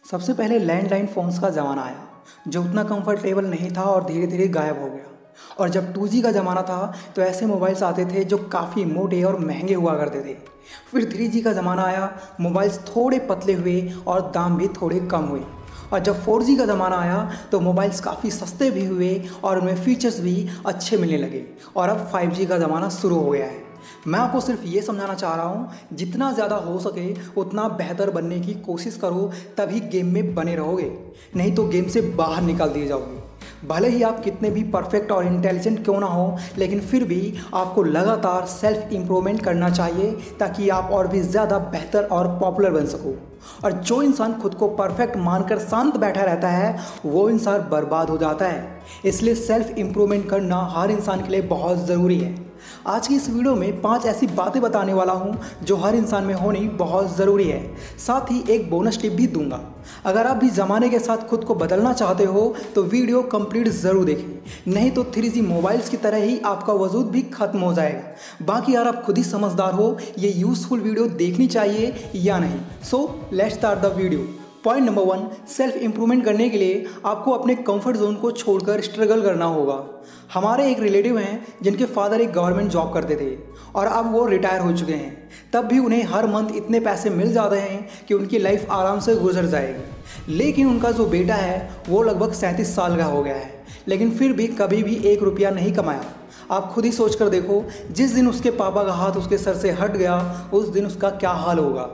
सबसे पहले landline phones का ज़माना आया जो उतना कंफर्टेबल नहीं था और धीरे धीरे गायब हो गया। और जब 2G का ज़माना था तो ऐसे मोबाइल्स आते थे जो काफ़ी मोटे और महंगे हुआ करते थे। फिर 3G का ज़माना आया, मोबाइल्स थोड़े पतले हुए और दाम भी थोड़े कम हुए। और जब 4G का ज़माना आया तो मोबाइल्स काफ़ी सस्ते भी हुए और उनमें फीचर्स भी अच्छे मिलने लगे। और अब 5G का ज़माना शुरू हो गया है। मैं आपको सिर्फ ये समझाना चाह रहा हूँ, जितना ज़्यादा हो सके उतना बेहतर बनने की कोशिश करो, तभी गेम में बने रहोगे, नहीं तो गेम से बाहर निकाल दिए जाओगे। भले ही आप कितने भी परफेक्ट और इंटेलिजेंट क्यों ना हो, लेकिन फिर भी आपको लगातार सेल्फ इम्प्रूवमेंट करना चाहिए ताकि आप और भी ज़्यादा बेहतर और पॉपुलर बन सको। और जो इंसान खुद को परफेक्ट मानकर शांत बैठा रहता है वो इंसान बर्बाद हो जाता है। इसलिए सेल्फ इम्प्रूवमेंट करना हर इंसान के लिए बहुत ज़रूरी है। आज की इस वीडियो में 5 ऐसी बातें बताने वाला हूं जो हर इंसान में होनी बहुत ज़रूरी है। साथ ही एक बोनस टिप भी दूंगा। अगर आप भी ज़माने के साथ खुद को बदलना चाहते हो तो वीडियो कंप्लीट ज़रूर देखें, नहीं तो 3G मोबाइल्स की तरह ही आपका वजूद भी खत्म हो जाएगा। बाकी यार आप खुद ही समझदार हो, ये यूज़फुल वीडियो देखनी चाहिए या नहीं। So let's start the video. Point number 1, self improvement करने के लिए आपको अपने कंफर्ट जोन को छोड़कर स्ट्रगल करना होगा। हमारे एक रिलेटिव हैं जिनके फादर एक गवर्नमेंट जॉब करते थे और अब वो रिटायर हो चुके हैं। तब भी उन्हें हर मंथ इतने पैसे मिल जाते हैं कि उनकी लाइफ आराम से गुजर जाएगी। लेकिन उनका जो बेटा है वो लगभग 37 साल का हो गया है, लेकिन फिर भी कभी भी 1 रुपया नहीं कमाया। आप खुद ही सोच कर देखो, जिस दिन उसके पापा का हाथ उसके सर से हट गया उस दिन उसका क्या हाल होगा।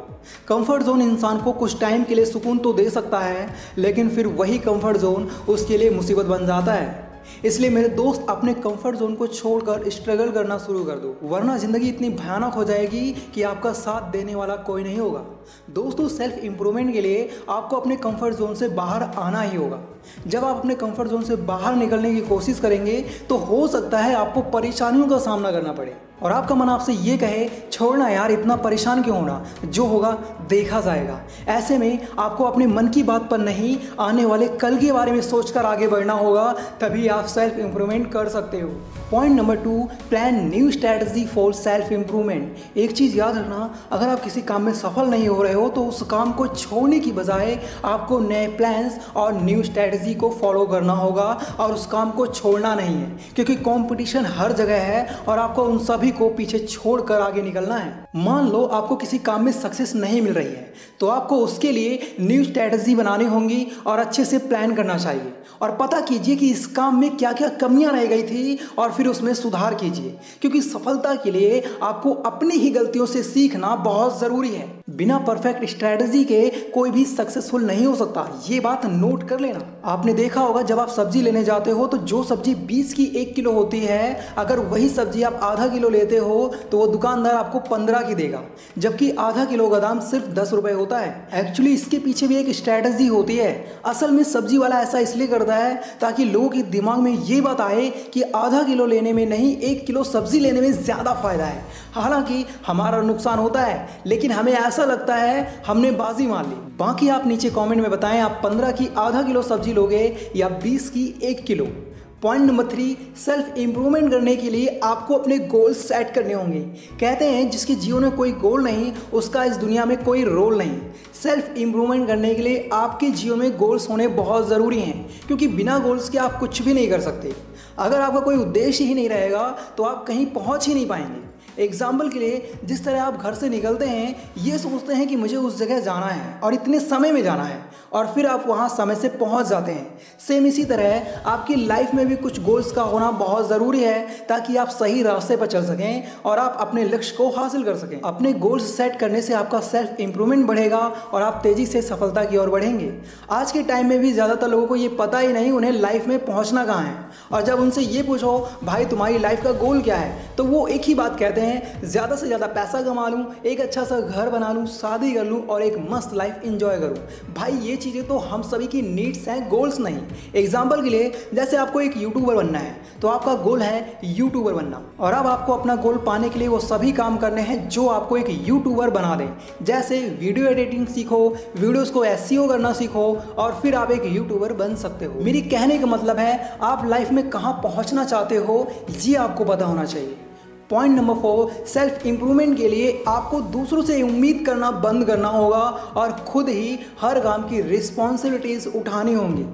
कंफर्ट जोन इंसान को कुछ टाइम के लिए सुकून तो दे सकता है, लेकिन फिर वही कंफर्ट जोन उसके लिए मुसीबत बन जाता है। इसलिए मेरे दोस्त, अपने कंफर्ट जोन को छोड़कर स्ट्रगल करना शुरू कर दो, वरना ज़िंदगी इतनी भयानक हो जाएगी कि आपका साथ देने वाला कोई नहीं होगा। दोस्तों, सेल्फ इम्प्रूवमेंट के लिए आपको अपने कंफर्ट जोन से बाहर आना ही होगा। जब आप अपने कंफर्ट जोन से बाहर निकलने की कोशिश करेंगे तो हो सकता है आपको परेशानियों का सामना करना पड़े और आपका मन आपसे ये कहे, छोड़ना यार, इतना परेशान क्यों होना, जो होगा देखा जाएगा। ऐसे में आपको अपने मन की बात पर नहीं, आने वाले कल के बारे में सोचकर आगे बढ़ना होगा, तभी आप सेल्फ इम्प्रूवमेंट कर सकते हो। Point number 2, plan new strategy for self improvement. एक चीज़ याद रखना, अगर आप किसी काम में सफल नहीं हो रहे हो तो उस काम को छोड़ने की बजाय आपको नए प्लान्स और न्यू स्ट्रैटेजी को फॉलो करना होगा और उस काम को छोड़ना नहीं है, क्योंकि कंपटीशन हर जगह है और आपको उन सभी को पीछे छोड़कर आगे निकलना है। मान लो आपको किसी काम में सक्सेस नहीं मिल रही है तो आपको उसके लिए न्यू स्ट्रैटेजी बनानी होंगी और अच्छे से प्लान करना चाहिए और पता कीजिए कि इस काम में क्या क्या कमियां रह गई थी और फिर उसमें सुधार कीजिए, क्योंकि सफलता के लिए आपको अपनी ही गलतियों से सीखना बहुत ज़रूरी है। बिना परफेक्ट स्ट्रैटेजी के कोई भी सक्सेसफुल नहीं हो सकता, ये बात नोट कर लेना। आपने देखा होगा, जब आप सब्जी लेने जाते हो तो जो सब्जी 20 की 1 किलो होती है, अगर वही सब्जी आप आधा किलो लेते हो तो वो दुकानदार आपको 15 की देगा, जबकि आधा किलो का दाम सिर्फ 10 रुपए होता है। एक्चुअली इसके पीछे भी एक स्ट्रैटेजी होती है। असल में सब्जी वाला ऐसा इसलिए करता है ताकि लोगों के दिमाग में ये बात आए कि आधा किलो लेने में नहीं, 1 किलो सब्जी लेने में ज़्यादा फायदा है। हालांकि हमारा नुकसान होता है, लेकिन हमें ऐसा लगता है हमने बाजी मार ली। बाकी आप नीचे कमेंट में बताएं, आप 15 की आधा किलो सब्जी लोगे या 20 की 1 kilo. Point number 3, self improvement करने के लिए आपको अपने गोल सेट करने होंगे। कहते हैं जिसके जीवन में कोई गोल नहीं उसका इस दुनिया में कोई रोल नहीं। सेल्फ इम्प्रूवमेंट करने के लिए आपके जीवन में गोल्स होने बहुत ज़रूरी हैं, क्योंकि बिना गोल्स के आप कुछ भी नहीं कर सकते। अगर आपका कोई उद्देश्य ही नहीं रहेगा तो आप कहीं पहुंच ही नहीं पाएंगे। एग्जाम्पल के लिए, जिस तरह आप घर से निकलते हैं ये सोचते हैं कि मुझे उस जगह जाना है और इतने समय में जाना है, और फिर आप वहाँ समय से पहुँच जाते हैं। सेम इसी तरह आपकी लाइफ में भी कुछ गोल्स का होना बहुत ज़रूरी है ताकि आप सही रास्ते पर चल सकें और आप अपने लक्ष्य को हासिल कर सकें। अपने गोल्स सेट करने से आपका सेल्फ इम्प्रूवमेंट बढ़ेगा और आप तेज़ी से सफलता की ओर बढ़ेंगे। आज के टाइम में भी ज़्यादातर लोगों को ये पता ही नहीं उन्हें लाइफ में पहुँचना कहाँ है, और जब उनसे ये पूछो भाई तुम्हारी लाइफ का गोल क्या है, तो वो एक ही बात कहते हैं, ज़्यादा से ज़्यादा पैसा कमा लूँ, एक अच्छा सा घर बना लूँ, शादी कर लूँ और एक मस्त लाइफ एंजॉय करूँ। भाई ये चीज़ें तो हम सभी की नीड्स हैं, गोल्स नहीं। एग्जाम्पल के लिए, जैसे आपको एक यूट्यूबर बनना है तो आपका गोल है यूट्यूबर बनना, और अब आपको अपना गोल पाने के लिए वो सभी काम करने हैं जो आपको एक यूट्यूबर बना दें। जैसे वीडियो एडिटिंग सीखो, वीडियोस को एसईओ करना सीखो और फिर आप एक यूट्यूबर बन सकते हो। मेरी कहने का मतलब है आप लाइफ में कहाँ पहुँचना चाहते हो ये आपको पता होना चाहिए। पॉइंट नंबर 4, सेल्फ इम्प्रूवमेंट के लिए आपको दूसरों से उम्मीद करना बंद करना होगा और खुद ही हर काम की रिस्पॉन्सिबिलिटीज़ उठानी होंगी।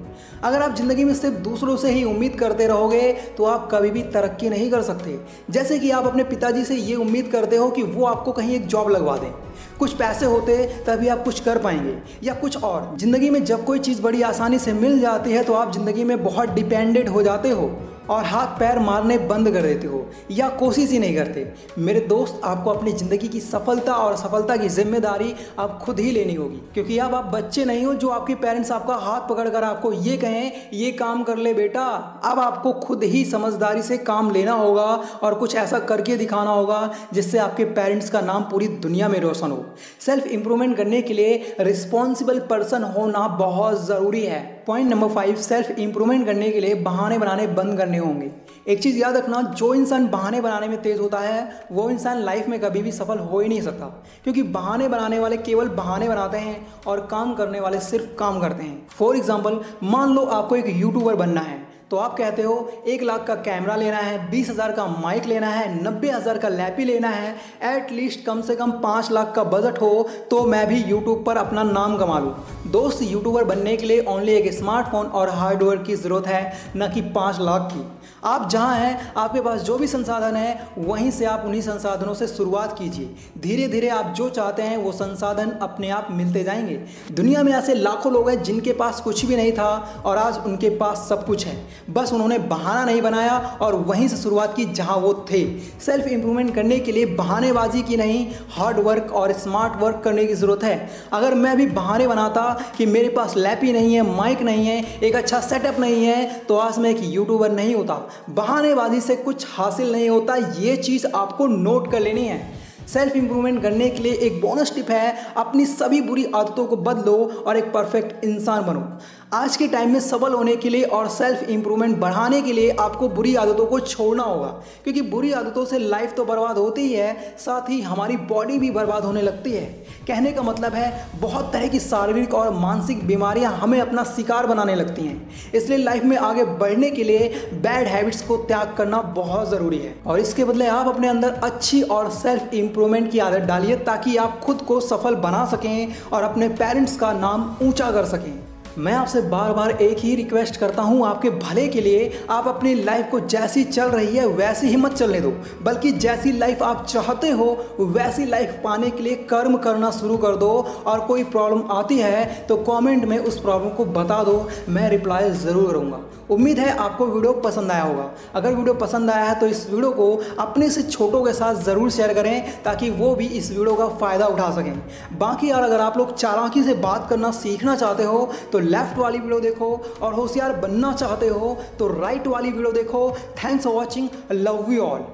अगर आप ज़िंदगी में सिर्फ दूसरों से ही उम्मीद करते रहोगे तो आप कभी भी तरक्की नहीं कर सकते। जैसे कि आप अपने पिताजी से ये उम्मीद करते हो कि वो आपको कहीं एक जॉब लगवा दें, कुछ पैसे होते तभी आप कुछ कर पाएंगे या कुछ और। ज़िंदगी में जब कोई चीज़ बड़ी आसानी से मिल जाती है तो आप ज़िंदगी में बहुत डिपेंडेंट हो जाते हो और हाथ पैर मारने बंद कर देते हो या कोशिश ही नहीं करते। मेरे दोस्त, आपको अपनी ज़िंदगी की सफलता और असफलता की जिम्मेदारी आप खुद ही लेनी होगी, क्योंकि अब आप बच्चे नहीं हो जो आपके पेरेंट्स आपका हाथ पकड़कर आपको ये कहें ये काम कर ले बेटा। अब आपको खुद ही समझदारी से काम लेना होगा और कुछ ऐसा करके दिखाना होगा जिससे आपके पेरेंट्स का नाम पूरी दुनिया में रोशन हो। सेल्फ इम्प्रूवमेंट करने के लिए रिस्पॉन्सिबल पर्सन होना बहुत ज़रूरी है। पॉइंट नंबर 5, सेल्फ इम्प्रूवमेंट करने के लिए बहाने बनाने बंद करने होंगे। एक चीज़ याद रखना, जो इंसान बहाने बनाने में तेज़ होता है वो इंसान लाइफ में कभी भी सफल हो ही नहीं सकता, क्योंकि बहाने बनाने वाले केवल बहाने बनाते हैं और काम करने वाले सिर्फ काम करते हैं। फॉर एग्जाम्पल, मान लो आपको एक यूट्यूबर बनना है तो आप कहते हो 1 लाख का कैमरा लेना है, 20,000 का माइक लेना है, 90,000 का लैपी लेना है, एटलीस्ट कम से कम 5 लाख का बजट हो तो मैं भी यूट्यूब पर अपना नाम कमा लूँ। दोस्त, यूट्यूबर बनने के लिए ओनली एक स्मार्टफोन और हार्डवेयर की ज़रूरत है, न कि 5 लाख की। आप जहाँ हैं, आपके पास जो भी संसाधन है वहीं से आप उन्हीं संसाधनों से शुरुआत कीजिए। धीरे धीरे आप जो चाहते हैं वो संसाधन अपने आप मिलते जाएंगे। दुनिया में ऐसे लाखों लोग हैं जिनके पास कुछ भी नहीं था और आज उनके पास सब कुछ है, बस उन्होंने बहाना नहीं बनाया और वहीं से शुरुआत की जहाँ वो थे। सेल्फ इम्प्रूवमेंट करने के लिए बहानेबाजी की नहीं, हार्ड वर्क और स्मार्ट वर्क करने की ज़रूरत है। अगर मैं भी बहाने बनाता कि मेरे पास लैपी नहीं है, माइक नहीं है, एक अच्छा सेटअप नहीं है, तो आज मैं एक यूट्यूबर नहीं होता। बहानेबाजी से कुछ हासिल नहीं होता, ये चीज़ आपको नोट कर लेनी है। सेल्फ इम्प्रूवमेंट करने के लिए एक बोनस टिप है, अपनी सभी बुरी आदतों को बदलो और एक परफेक्ट इंसान बनो। आज के टाइम में सफल होने के लिए और सेल्फ इम्प्रूवमेंट बढ़ाने के लिए आपको बुरी आदतों को छोड़ना होगा, क्योंकि बुरी आदतों से लाइफ तो बर्बाद होती ही है, साथ ही हमारी बॉडी भी बर्बाद होने लगती है। कहने का मतलब है बहुत तरह की शारीरिक और मानसिक बीमारियां हमें अपना शिकार बनाने लगती हैं। इसलिए लाइफ में आगे बढ़ने के लिए बैड हैबिट्स को त्याग करना बहुत ज़रूरी है और इसके बदले आप अपने अंदर अच्छी और सेल्फ इम्प्रूवमेंट की आदत डालिए, ताकि आप खुद को सफल बना सकें और अपने पेरेंट्स का नाम ऊंचा कर सकें। मैं आपसे बार बार एक ही रिक्वेस्ट करता हूँ, आपके भले के लिए आप अपनी लाइफ को जैसी चल रही है वैसी ही मत चलने दो, बल्कि जैसी लाइफ आप चाहते हो वैसी लाइफ पाने के लिए कर्म करना शुरू कर दो। और कोई प्रॉब्लम आती है तो कमेंट में उस प्रॉब्लम को बता दो, मैं रिप्लाई ज़रूर करूँगा। उम्मीद है आपको वीडियो पसंद आया होगा। अगर वीडियो पसंद आया है तो इस वीडियो को अपने से छोटों के साथ ज़रूर शेयर करें, ताकि वो भी इस वीडियो का फ़ायदा उठा सकें। बाकी यार, अगर आप लोग चालाकी से बात करना सीखना चाहते हो तो लेफ्ट वाली वीडियो देखो और होशियार बनना चाहते हो तो राइट वाली वीडियो देखो। Thanks for watching, love you all.